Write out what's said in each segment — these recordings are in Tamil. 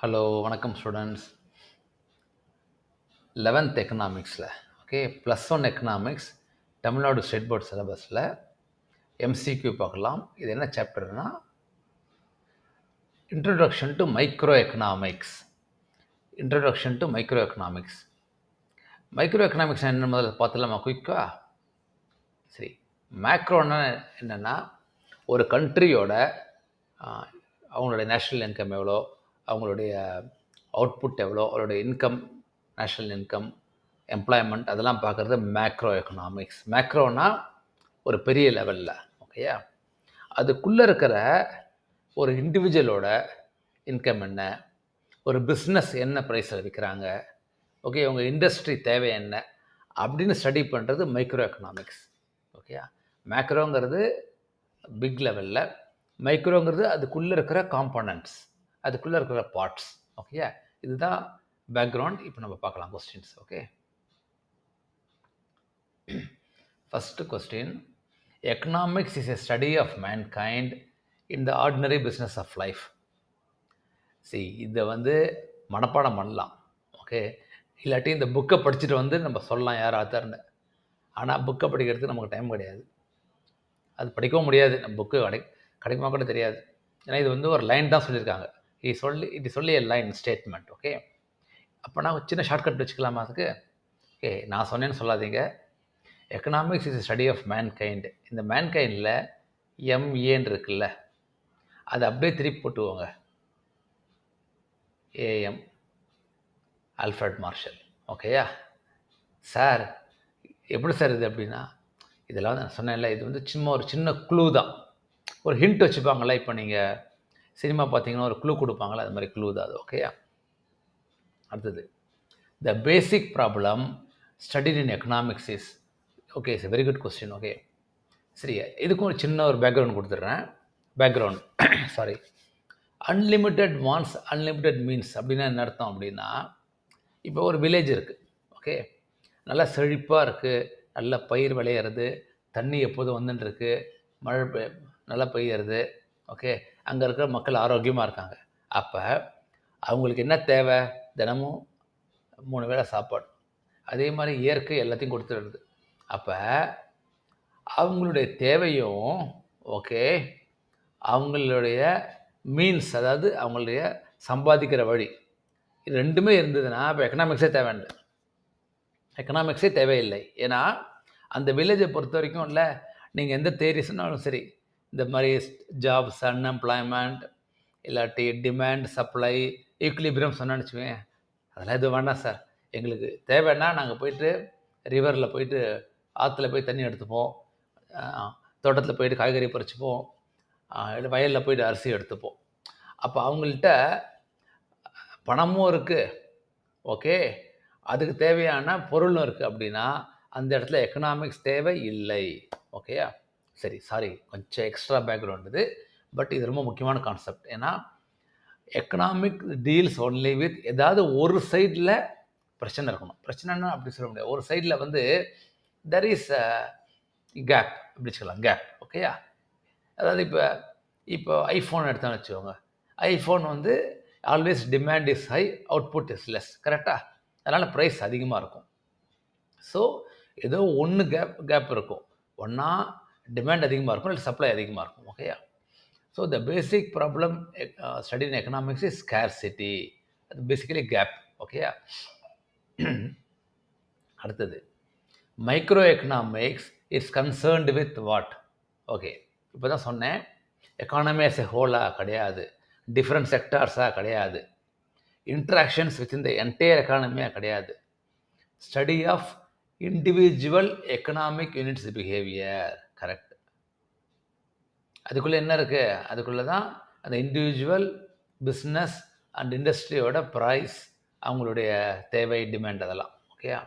ஹலோ வணக்கம் ஸ்டூடெண்ட்ஸ். 11th எக்கனாமிக்ஸில் +1 எக்கனாமிக்ஸ் தமிழ்நாடு ஸ்டேட் போர்ட் சிலபஸில் எம்சிக்யூ பார்க்கலாம். இது என்ன சாப்டர்னா introduction to micro economics. Micro economics என்ன முதல்ல பார்த்துலாமா குயிக்காக? சரி, மேக்ரோன்னா என்னென்னா ஒரு கண்ட்ரியோட அவங்களுடைய நேஷ்னல் இன்கம் எவ்வளோ, அவங்களுடைய அவுட்புட் எவ்வளோ, அவங்களுடைய இன்கம், நேஷ்னல் இன்கம், எம்ப்ளாய்மெண்ட், அதெல்லாம் பார்க்குறது மேக்ரோ எக்கனாமிக்ஸ். மேக்ரோனா ஒரு பெரிய லெவலில், ஓகேயா? அதுக்குள்ளே இருக்கிற ஒரு இண்டிவிஜுவலோட இன்கம் என்ன, ஒரு பிஸ்னஸ் என்ன ப்ரைஸில் விற்கிறாங்க, ஓகே, உங்கள் இண்டஸ்ட்ரி தேவை என்ன அப்படின்னு ஸ்டடி பண்ணுறது மைக்ரோ எக்கனாமிக்ஸ், ஓகேயா? மேக்ரோங்கிறது பிக் லெவலில், மைக்ரோங்கிறது அதுக்குள்ளே இருக்கிற காம்பனண்ட்ஸ், அதுக்குள்ளே இருக்கிற பார்ட்ஸ், ஓகேயா? இதுதான் பேக்ரவுண்ட். இப்போ நம்ம பார்க்கலாம் questions. Okay, first question, economics is a study of mankind in the ordinary business of life. இதை மனப்பாடம் பண்ணலாம், ஓகே? இல்லாட்டி இந்த புக்கை படிச்சுட்டு நம்ம சொல்லலாம் யார் ஆத்தர்னு. ஆனால் புக்கை படிக்கிறதுக்கு நமக்கு டைம் கிடையாது, அது படிக்கவும் முடியாது. நம்ம புக்கு கிடைக்குமா கூட தெரியாது. ஏன்னா இது ஒரு லைன் தான் சொல்லியிருக்காங்க. இது சொல்லி லைன் ஸ்டேட்மெண்ட், ஓகே? அப்போ நான் சின்ன ஷார்ட்கட் வச்சுக்கலாமா அதுக்கு? ஓகே, நான் சொன்னேன்னு சொல்லாதீங்க. Economics is study of mankind. இந்த மேன்கைண்டில் எம்ஏன்னு இருக்குல்ல, அதை அப்படியே திருப்பி போட்டுவோங்க, ஏஎம், ஆல்ஃப்ரட் மார்ஷல், ஓகேயா? சார் எப்படி சார் இது அப்படின்னா, இதெல்லாம் நான் சொன்னேன்ல, இது ஒரு சின்ன க்ளூ தான், ஒரு ஹிண்ட் வச்சுப்பாங்களா. இப்போ நீங்கள் சினிமா பார்த்தீங்கன்னா ஒரு க்ளூ கொடுப்பாங்களா, அது மாதிரி க்ளூ தான் அது, ஓகேயா? அடுத்தது, the basic problem studied in economics is, okay, it's very good question, okay? சரி, இதுக்கும் ஒரு சின்ன ஒரு பேக்ரவுண்ட் கொடுத்துட்றேன். Background sorry, unlimited wants unlimited means அப்படின்னா என்ன அர்த்தம் அப்படின்னா, இப்போ ஒரு வில்லேஜ் இருக்குது, ஓகே, நல்லா செழிப்பாக இருக்குது, நல்ல பயிர் விளையிறது, தண்ணி எப்போதும் வந்துட்டுருக்கு, மழை நல்லா பெய்யறது, ஓகே, அங்கே இருக்கிற மக்கள் ஆரோக்கியமாக இருக்காங்க. அப்போ அவங்களுக்கு என்ன தேவை? தினமும் 3 வேளை சாப்பாடு. அதே மாதிரி இயற்கை எல்லாத்தையும் கொடுத்துடுறது. அப்போ அவங்களுடைய தேவையும், ஓகே, அவங்களுடைய மீன்ஸ், அதாவது அவங்களுடைய சம்பாதிக்கிற வழி, இது ரெண்டுமே இருந்ததுன்னா இப்போ எக்கனாமிக்ஸே தேவையில்லை. ஏன்னா அந்த வில்லேஜை பொறுத்த வரைக்கும் இல்லை, நீங்கள் எந்த தேரி சொன்னாலும் சரி, இந்த மாதிரி ஜாப்ஸ், அன்எம்ப்ளாய்மெண்ட், இல்லாட்டி டிமாண்ட் சப்ளை ஈக்குலிபிரியம் சொன்னான்னு வச்சுக்கோங்க, அதெல்லாம் எதுவும் வேண்டாம் சார். எங்களுக்கு தேவைன்னா நாங்கள் போயிட்டு ரிவரில் போயிட்டு ஆற்றுல போய் தண்ணி எடுத்துப்போம், தோட்டத்தில் போயிட்டு காய்கறி பறிச்சுப்போம், வயலில் போயிட்டு அரிசி எடுத்துப்போம். அப்போ அவங்கள்ட்ட பணமும் இருக்குது, ஓகே, அதுக்கு தேவையான பொருளும் இருக்குது. அப்படின்னா அந்த இடத்துல எக்கனாமிக்ஸ் தேவை இல்லை, ஓகேயா? சரி, சாரி, கொஞ்சம் எக்ஸ்ட்ரா பேக்ரவுண்ட் இது, பட் இது ரொம்ப முக்கியமான கான்செப்ட். ஏன்னா எக்கனாமிக் டீல்ஸ் ஒன்லி வித், ஏதாவது ஒரு சைடில் பிரச்சனை இருக்கணும். பிரச்சனைன்னா அப்படி சொல்ல முடியாது, ஒரு சைடில் தெர் இஸ் கேப், அப்படி சொல்லலாம், கேப், ஓகேயா? அதாவது இப்போ ஐஃபோன் எடுத்தான்னு வச்சுக்கோங்க, iPhone always demand is high, output is less, கரெக்டாக? அதனால் ப்ரைஸ் அதிகமாக இருக்கும். ஸோ ஏதோ ஒன்று கேப் இருக்கும், ஒன்றா டிமாண்ட் அதிகமாக இருக்கும், இல்லை சப்ளை அதிகமாக இருக்கும், ஓகேயா? So the basic problem study in economics is scarcity, அது பேசிக்கலி கேப், ஓகேயா? அடுத்தது, micro economics it's concerned with what? Okay, இப்போ தான் சொன்னேன், எக்கானமி ஆஸ் எ ஹோலாக கிடையாது, டிஃப்ரெண்ட் செக்டார்ஸாக கிடையாது, இன்ட்ராக்ஷன்ஸ் வித்தின் த என்டையர் எக்கானமியாக கிடையாது, study of individual economic units behaviour, correct? அதுக்குள்ளே என்ன இருக்குது? அதுக்குள்ளே தான் அந்த இண்டிவிஜுவல் பிஸ்னஸ் அண்ட் இண்டஸ்ட்ரியோட ப்ரைஸ், அவங்களுடைய தேவை, டிமாண்ட், அதெல்லாம், ஓகேயா?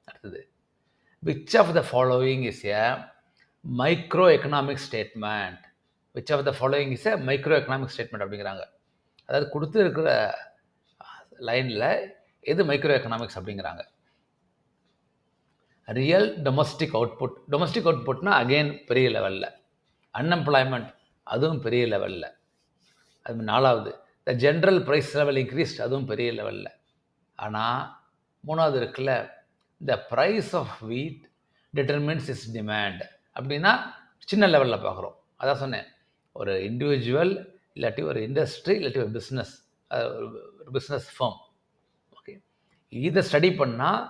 அடுத்தது, which of the following is a micro economic statement? Which of the following is a micro economic statement அப்படிங்கிறாங்க. அதாவது கொடுத்து இருக்கிற லைனில் எது மைக்ரோ எக்கனாமிக்ஸ் அப்படிங்கிறாங்க. ரியல் டொமஸ்டிக் அவுட்புட், டொமஸ்டிக் அவுட்புட்னா அகெயின் பெரிய லெவலில், அன்எம்ப்ளாய்மெண்ட் அதுவும் பெரிய லெவலில், அது 4வது the general price level increased, அதுவும் பெரிய லெவலில். ஆனால் மூணாவது இருக்குல்ல, the price of wheat determines is demand அப்படின்னா சின்ன லெவலில் பார்க்குறோம். அதான் சொன்னேன், ஒரு இண்டிவிஜுவல் இல்லாட்டி ஒரு இண்டஸ்ட்ரி இல்லாட்டி ஒரு பிஸ்னஸ், ஒரு பிஸ்னஸ் ஃபார்ம், ஓகே, இதை ஸ்டடி பண்ணால்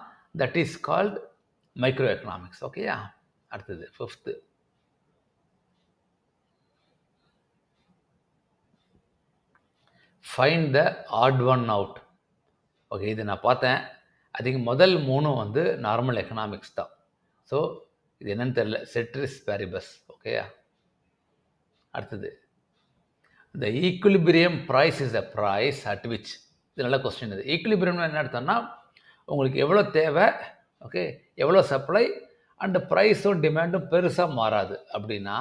that is called micro economics. ஓகேயா? அடுத்தது 5th, find the odd one out. Okay, இது நான் பார்த்தேன். அதுக்கு முதல் 3 வந்து நார்மல் எக்கனாமிக்ஸ் தான். ஸோ இது என்னன்னு தெரியல, செட்ரிஸ் பேரிபஸ். ஓகேயா? அடுத்தது, the equilibrium price is the price at which, இது நல்ல கொஸ்டின். இது ஈக்குலிபிரியம் என்ன அர்த்தம்னா, உங்களுக்கு எவ்வளோ தேவை, ஓகே, எவ்வளோ சப்ளை அண்ட் ப்ரைஸும் டிமாண்டும் பெருசாக மாறாது அப்படின்னா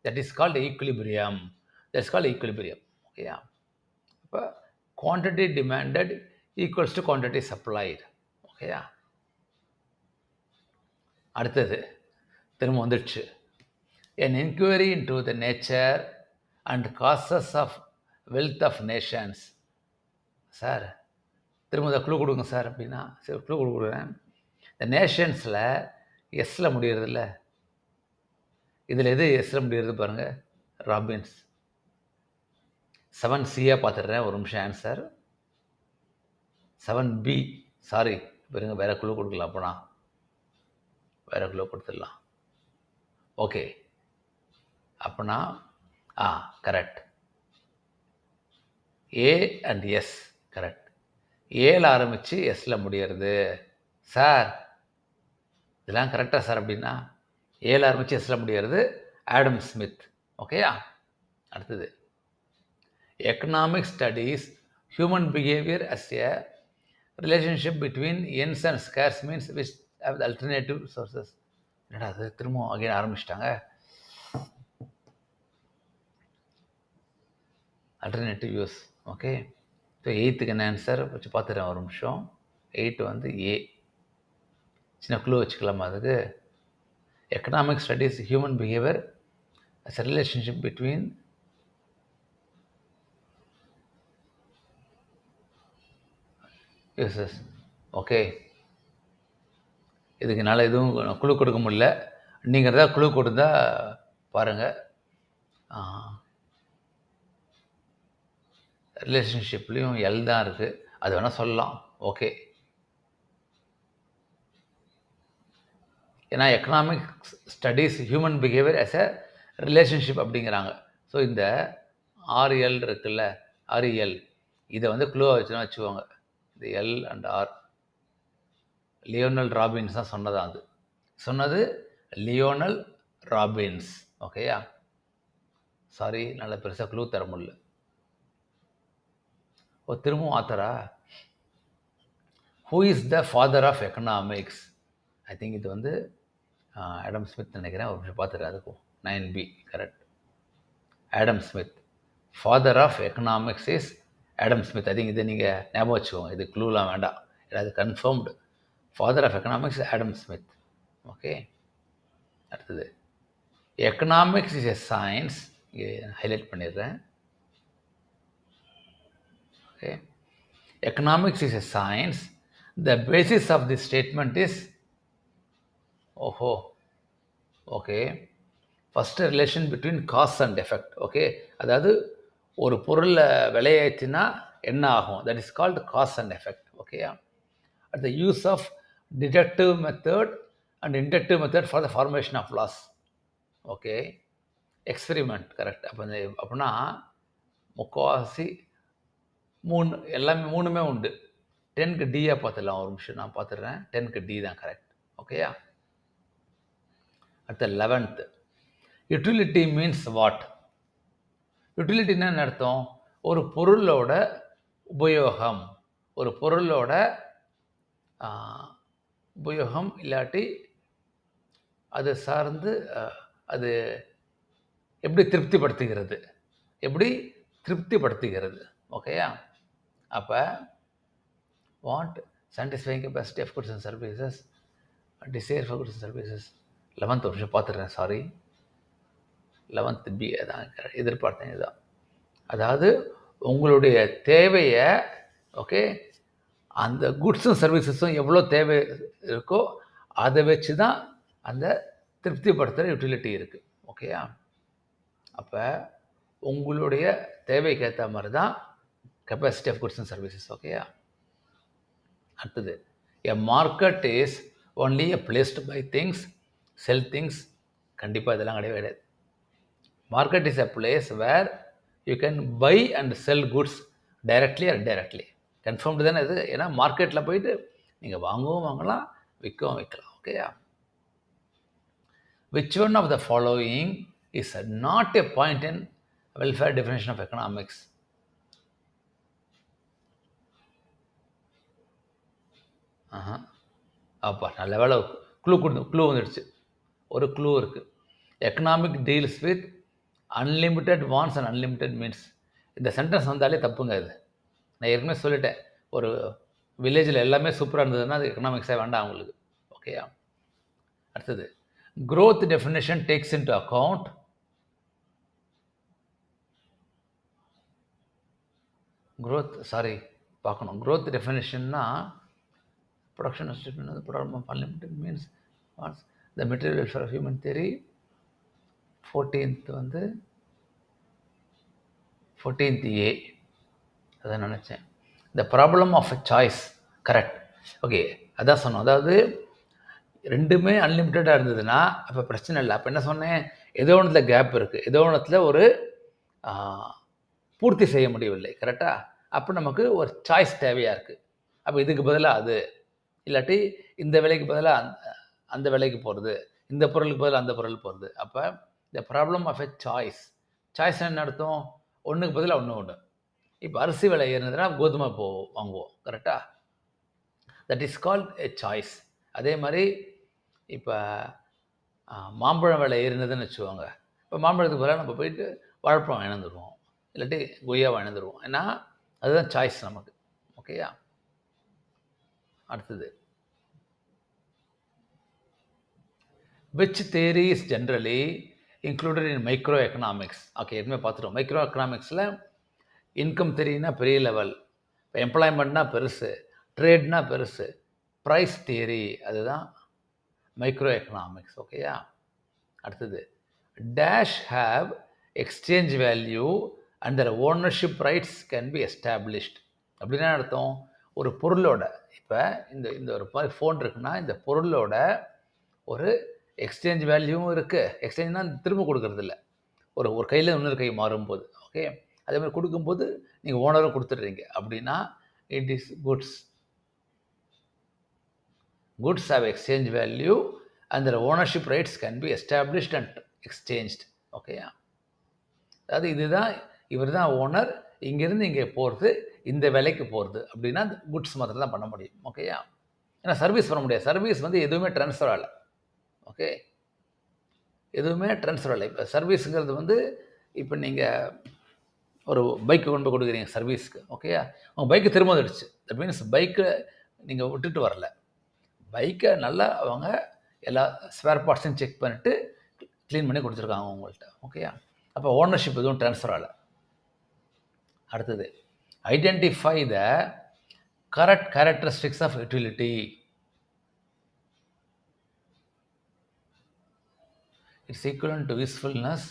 that is called equilibrium. That is called equilibrium. ஓகேயா? இப்போ quantity demanded equals to quantity supplied. ஓகேயா? அடுத்தது திரும்ப வந்துடுச்சு, an inquiry into the nature and causes of wealth of nations. Sir திரும்ப இந்த க்ளூ கொடுங்க சார் அப்படின்னா, சரி க்ளூ கொடுக்குறேன். இந்த நேஷன்ஸில் எஸ்ஸில் முடியறது இல்லை, இதில் எது எஸ்ஸில் முடியறது பாருங்கள், ராபின்ஸ். 7C பார்த்துடுறேன், ஒரு நிமிஷம். Answer 7B. சாரி, பாருங்க, வேறு க்ளூ கொடுக்கலாம். அப்போனா வேறு க்ளூ கொடுத்துடலாம். ஓகே, அப்போனா correct, A and yes correct. ஏல ஆரம்பித்து எஸ்ஸில் முடியறது. சார் இதெல்லாம் கரெக்டாக சார் அப்படின்னா, ஏல ஆரம்பித்து எஸ்ஸில் முடியறது ஆடம் ஸ்மித். ஓகேயா? அடுத்தது, economic studies human behaviour as a relationship between ends and scarce means which have the alternative sources. என்னடா அது திரும்ப அகைன் ஆரம்பிச்சிட்டாங்க, alternative use. Okay, so 8th என்ன ஆன்சர் வச்சு பார்த்துறேன், ஒரு நிமிஷம். 8 வந்து ஏ. சின்ன க்ளூ வச்சுக்கலாமா அதுக்கு? Economic studies human behaviour as a relationship between uses. Okay, இதுக்கு என்னால் எதுவும் குழு கொடுக்க முடியல. நீங்கள் தான் குழு கொடுத்தா பாருங்கள். ரிலேஷன்ஷிப்லேயும் எல் தான் இருக்குது, அது வேணால் சொல்லலாம். ஓகே, ஏன்னா economic studies human behaviour as a relationship அப்படிங்கிறாங்க. ஸோ இந்த ஆர்எல் இருக்குல்ல, ஆர்இஎல், இதை வந்து க்ளூவாக வச்சுன்னா வச்சுக்கோங்க. இந்த L and R Lionel Robbins தான் சொன்னதான், அது சொன்னது லியோனல் ராபின்ஸ். ஓகேயா? சாரி, நல்ல பெருசாக க்ளூ தர முடியல. திரும்பவும் ஆத்தரா, who is the father of economics? I think இது வந்து ஆடம் ஸ்மித் நினைக்கிறேன். ஒரு நிமிஷம் பார்த்துட்டு, அதுக்கும் 9B correct. Adam Smith, father of economics is Adam Smith. I think இதை நீங்கள் ஞாபகம் வச்சுக்கோங்க, இது க்ளூலாம் வேண்டாம், அது confirmed. Father of economics Adam Smith. Okay, அடுத்தது, எக்கனாமிக்ஸ் இஸ் எ சயின்ஸ். இங்கே ஹைலைட் பண்ணிடுறேன். Okay, economics is a science. The basis of the statement is, ஓஹோ, okay, first relation between cause and effect. Okay, அதாவது ஒரு பொருளை விலையேற்றினா என்ன ஆகும், that is called cause and effect. ஓகேயா? At the use of deductive method and inductive method for the formation of laws. Okay, experiment correct. அப்போ அப்படின்னா முக்கால்வாசி 3 எல்லாமே 3மே உண்டு. 10க்கு டியாக பார்த்துடலாம், ஒரு நிமிஷம் நான் பார்த்துடுறேன். 10க்கு டி தான் கரெக்ட். ஓகேயா? அடுத்த 11th, யூட்டிலிட்டி மீன்ஸ் வாட்? யூட்டிலிட்டின்னா என்ன அர்த்தம்? ஒரு பொருளோட உபயோகம், ஒரு பொருளோட உபயோகம் இல்லாட்டி அது சார்ந்து அது எப்படி திருப்திப்படுத்துகிறது, எப்படி திருப்திப்படுத்துகிறது. ஓகேயா? அப்போ want, satisfying capacity of goods and services, desire for goods and services. 11th வருஷம் பார்த்துடுறேன், சாரி, 11th B. அதான் எதிர்பார்த்தேன் இதுதான். அதாவது உங்களுடைய தேவையை ஓகே அந்த குட்ஸும் சர்வீசஸும் எவ்வளோ தேவை இருக்கோ அதை வச்சு தான் அந்த திருப்திப்படுத்துகிற யூட்டிலிட்டி இருக்குது. ஓகேயா? அப்போ உங்களுடைய தேவைக்கு ஏற்ற மாதிரி தான் capacity of goods and services. ஓகேயா? அடுத்தது, a market is only a place to buy things, sell things. கண்டிப்பாக இதெல்லாம் கிடையவே கிடையாது. Market is a place where you can buy and sell goods directly or indirectly. Confirmed தானே இது? ஏன்னா மார்க்கெட்டில் போயிட்டு நீங்கள் வாங்கவும் வாங்கலாம், விற்கவும் விற்கலாம். ஓகேயா? Which one of the following is not a point in welfare definition of economics? அப்பா நல்ல வேலை க்ளூ வந்துடுச்சு. ஒரு க்ளூ இருக்குது. Economic deals with unlimited wants and unlimited means. இந்த சென்டென்ஸ் வந்தாலே தப்புங்க இது. நான் ஏற்கனவே சொல்லிட்டேன், ஒரு வில்லேஜில் எல்லாமே சூப்பராக இருந்ததுன்னா அது எக்கனாமிக்ஸே வேண்டாம் அவங்களுக்கு. ஓகேயா? அடுத்தது, growth definition takes into account growth definitionனா production of program of unlimited means what's the material welfare of human theory. 14th வந்து 14th A அதான் நினச்சேன். the problem of a choice. Correct. Okay, அதான் சொன்னோம். அதாவது ரெண்டுமே அன்லிமிட்டடாக இருந்ததுன்னா அப்போ பிரச்சனை இல்லை. அப்போ என்ன சொன்னேன், ஏதோ ஒன்றுத்தில் கேப் இருக்குது, ஏதோ ஒன்றுத்தில் ஒரு பூர்த்தி செய்ய முடியவில்லை. கரெக்டாக? அப்போ நமக்கு ஒரு சாய்ஸ் தேவையாக இருக்குது. அப்போ இதுக்கு பதிலாக அது, இல்லாட்டி இந்த விலைக்கு பதிலாக அந்த விலைக்கு போகிறது, இந்த பொருளுக்கு பதிலாக அந்த பொருள் போகிறது. அப்போ the problem of a choice. Choice என்ன அர்த்தம்? ஒன்றுக்கு பதிலாக ஒன்று. இப்போ அரிசி விலை ஏறினதுன்னா கோதுமை வாங்குவோம். கரெக்டாக? That is called a choice. அதே மாதிரி இப்போ மாம்பழம் விலை ஏறினதுன்னு வச்சுக்கோங்க. இப்போ மாம்பழத்துக்கு பதிலாக நம்ம போயிட்டு வாழைப்பழம் வாங்கினந்துடுவோம், இல்லாட்டி கொய்யா வாங்கினந்துடுவோம். ஏன்னா அதுதான் சாய்ஸ் நமக்கு. ஓகேயா? அடுத்தது, which theory is generally included in micro economics? Okay, எதுவுமே பார்த்துட்டோம். மைக்ரோ எக்கனாமிக்ஸில் இன்கம் தெரியுன்னா பெரிய லெவல், இப்போ எம்ப்ளாய்மெண்ட்னா பெருசு, ட்ரேட்னா பெருசு, ப்ரைஸ் தியரி அதுதான் மைக்ரோ எக்கனாமிக்ஸ். ஓகேயா? அடுத்தது, dash have exchange value and their ownership rights can be established. அப்படின்னா அர்த்தம், ஒரு பொருளோட, இப்போ இந்த ஒரு மாதிரி ஃபோன் இருக்குன்னா இந்த பொருளோட ஒரு எக்ஸ்சேஞ்ச் வேல்யூவும் இருக்குது. எக்ஸ்சேஞ்ச்னால் திரும்ப கொடுக்கறது இல்லை, ஒரு கையில் இன்னொரு கை மாறும்போது. ஓகே, அதே மாதிரி கொடுக்கும்போது நீங்கள் ஓனரும் கொடுத்துட்றீங்க. அப்படின்னா it is goods. Goods have exchange value and their ownership rights can be established and exchanged. ஓகேயா? அதாவது இதுதான், இவர் தான் ஓனர், இங்கேருந்து இங்கே போகிறது, இந்த விலைக்கு போகிறது அப்படின்னா குட்ஸ் மாத்திரம் தான் பண்ண முடியும். ஓகேயா? ஏன்னா சர்வீஸ் பண்ண முடியாது. சர்வீஸ் வந்து எதுவுமே ட்ரான்ஸ்ஃபர் ஆகலை. ஓகே, எதுவுமே ட்ரான்ஸ்ஃபர் ஆகலை. இப்போ சர்வீஸுங்கிறது வந்து இப்போ நீங்கள் ஒரு பைக்கு கொண்டு போய் கொடுக்குறீங்க சர்வீஸ்க்கு. ஓகேயா? உங்கள் பைக்கு திரும்ப வந்துடுச்சு. தட் மீன்ஸ் பைக்கை நீங்கள் விட்டுட்டு வரல, பைக்கை நல்லா அவங்க எல்லா ஸ்பேர் பார்ட்ஸையும் செக் பண்ணிவிட்டு க்ளீன் பண்ணி கொடுத்துருக்காங்க உங்கள்கிட்ட. ஓகேயா? அப்போ ஓனர்ஷிப் எதுவும் ட்ரான்ஸ்ஃபர் ஆகலை. அடுத்தது, identify the correct characteristics of utility. It's equivalent to usefulness.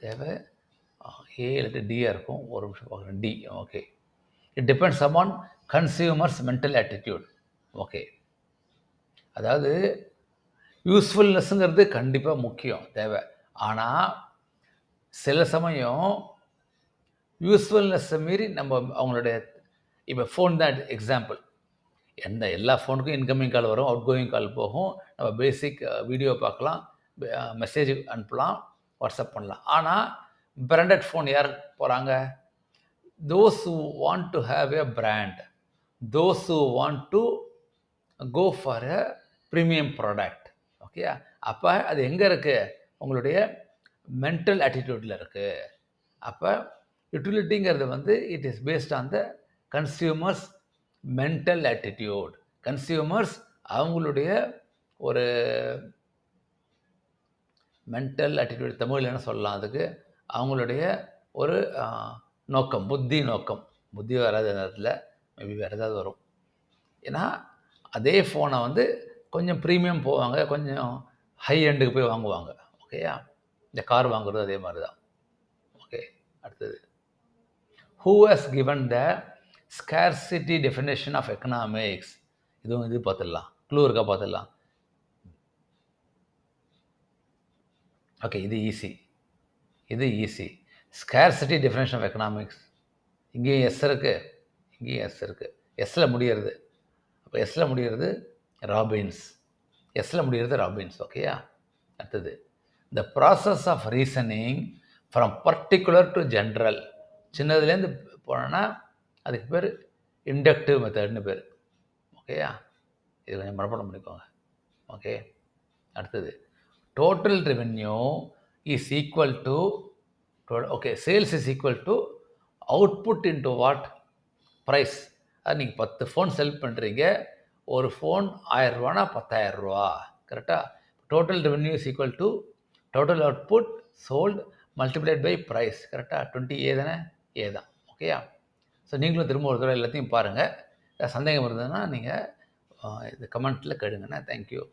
தேவை ஏ இல்லாட்டி டியாக இருக்கும். ஒரு நிமிஷம் பார்க்குறேன். D. Okay, it depends upon consumers mental attitude. Okay, அதாவது யூஸ்ஃபுல்னஸ்ஸுங்கிறது கண்டிப்பாக முக்கியம், தேவை. ஆனால் சில சமயம் யூஸ்ஃபுல்னஸ்ஸை மீறி நம்ம அவங்களுடைய, இப்போ ஃபோன் தான் எக்ஸாம்பிள். எல்லா ஃபோனுக்கும் இன்கமிங் கால் வரும், அவுட் கோயிங் கால் போகும், நம்ம பேசிக் வீடியோ பார்க்கலாம், மெசேஜ் அனுப்பலாம், வாட்ஸ்அப் பண்ணலாம். ஆனால் பிராண்டட் ஃபோன் யார் போகிறாங்க? those who want to have a brand, those who want to go for a premium product. Okay, அப்போ அது எங்கே இருக்குது? உங்களுடைய மென்டல் ஆட்டிடியூடில் இருக்குது. அப்போ யூட்டிலிட்டிங்கிறது வந்து it is based on the consumers mental attitude. Consumers அவங்களுடைய ஒரு மென்டல் ஆட்டிடியூட், தமிழில் என்ன சொல்லலாம் அதுக்கு, அவங்களுடைய ஒரு நோக்கம், புத்தி நோக்கம். புத்தி வராத நேரத்தில் மேபி வேறு ஏதாவது வரும். ஏன்னா அதே ஃபோனை வந்து கொஞ்சம் ப்ரீமியம் போவாங்க, கொஞ்சம் ஹை எண்டுக்கு போய் வாங்குவாங்க. ஓகேயா? இந்த கார் வாங்குறது அதே மாதிரி தான். ஓகே, அடுத்தது. Who has given the scarcity definition of economics? இதுவும் இது பார்த்துடலாம், க்ளூ இருக்கா பார்த்துடலாம். ஓகே, இது ஈஸி, இது easy. Scarcity definition of economics. இங்கேயும் எஸ் இருக்குது, இங்கேயும் எஸ் இருக்குது. எஸ்ஸில் முடிகிறது. அப்போ எஸ்ஸில் முடிகிறது ராபின்ஸ். எஸ்ஸில் முடிகிறது ராபின்ஸ். ஓகேயா? அடுத்தது. The process of reasoning from particular to general. சின்னதுலேருந்து போனோன்னா அதுக்கு பேர் இண்டக்டிவ் மெத்தட்னு பேர். ஓகேயா? இது கொஞ்சம் மனப்பாடம் பண்ணிக்கோங்க. ஓகே, அடுத்தது. Total revenue is equal to okay, sales is equal to output into what? Price. அது நீங்கள் 10 ஃபோன் செல் பண்ணுறீங்க, ஒரு ஃபோன் 1000 ரூபானா 10,000 ரூபா. கரெக்டாக? Total revenue is equal to total output sold multiplied by price. கரெக்டாக? 20A தானே? ஏ தான். ஓகேயா? ஸோ நீங்களும் திரும்ப ஒரு தடவை எல்லாத்தையும் பாருங்கள். சந்தேகம் இருந்ததுன்னா நீங்கள் இது கமெண்ட்டில் கேளுங்கண்ணா. தேங்க்யூ.